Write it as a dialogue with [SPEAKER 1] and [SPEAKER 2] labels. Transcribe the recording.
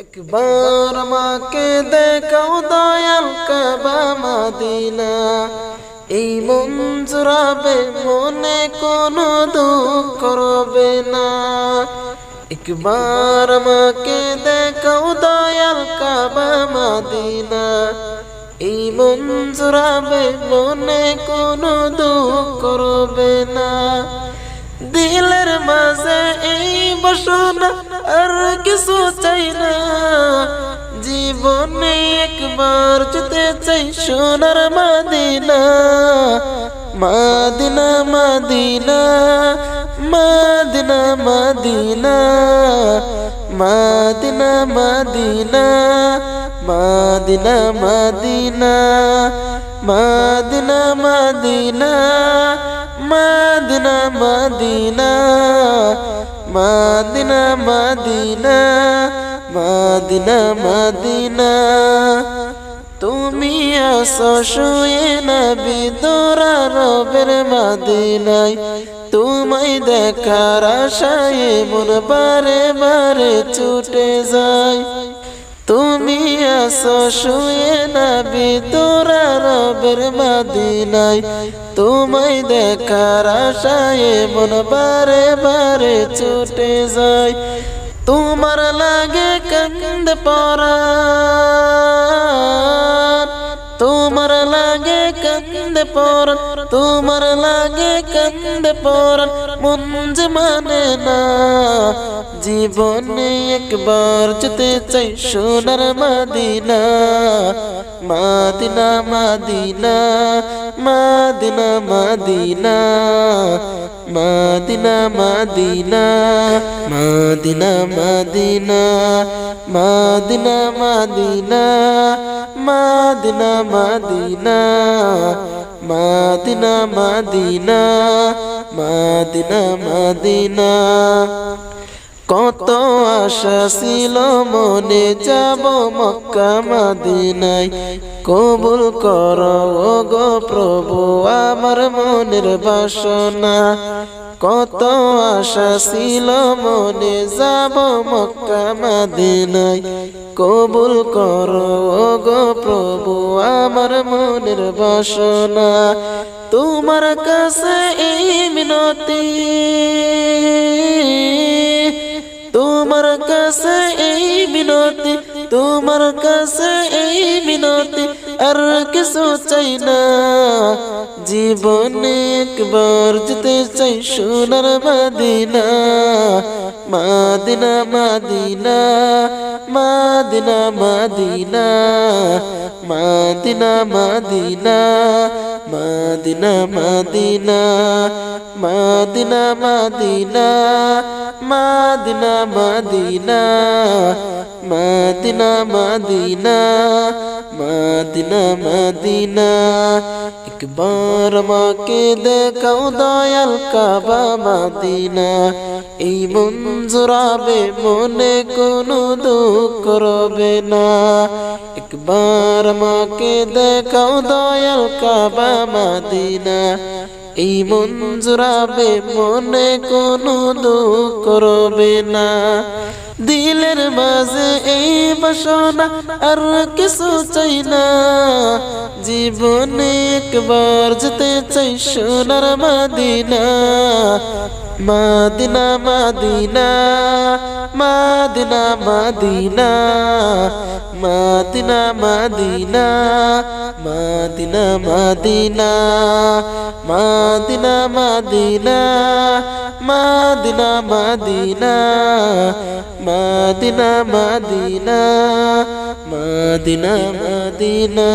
[SPEAKER 1] একবার আমাকে দেখাও দয়াল কাবা মদিনা, এই মন জুড়াবে মনে কোনো দুঃখ করবে না। একবার আমাকে দেখাও দয়াল কাবা মদিনা, এই মন জুড়াবে মনে কোনো দুঃখ করবে না। দিলের মাঝে এই বাসনা আর কিছু চাই না, জীবনে একবার যেতে চাই সোনার Medina. Medina Medina Medina Medina Medina Medina Medina Medina Medina Medina Medina Medina Medina Medina Medina Medina. তুমি আসো শুয়ে নবী দোরা রবের মদিনায়, তোমায় দেখার আশায় মন বারে বারে ছুটে যায়। তুমি আসো শুয়ে নবী দোরা রবের মদিনায়, তোমায় দেখার আশায় মন বারে বারে ছুটে যায়। তোমার লাগে কান্দে পরাণ, তোমার লাগে কান্দে পরাণ, তোমার লাগে কান্দে পরাণ, মন যে মানে না। জীবনে একবার যেতে চাই সোনার Medina. Medina Medina Medina Medina Medina Medina Medina Medina Medina Medina Medina Medina Medina Medina Medina Medina. কত আশা ছিল মনে যাব মক্কা মদিনায়, কবুল করো গো প্রভু আমার মনের বাসনা। কত আশা ছিল মনে যাব মক্কা মদিনায়, কবুল করো গো প্রভু আমার মনের বাসনা। তোমার কাছে এই মিনতি, তোমার কাছে এই মিনতি, তোমার কাছে এই মিনতি, আর কিছু চাই না। জীবনে একবার যেতে চাই সোনার Medina. Medina Medina Medina Medina Medina Medina Medina Medina Medina Medina Medina Medina Medina Medina Medina Medina. একবার আমাকে দেখাও দয়াল কাবা মদিনা, এই মন জুড়াবে মনে কোনো দুঃখ করবে না। একবার আমাকে দেখাও দয়াল কাবা মদিনা, এই মন জুড়াবে মনে কোনো দুঃখ করবে না। দিলের মাঝে এই বাসনা আর কিছু চাই না, জীবনে একবার যেতে চাই সোনার Medina. Medina Medina Medina Medina Medina Medina Medina Medina Medina Medina Medina Medina Medina Medina Medina Medina.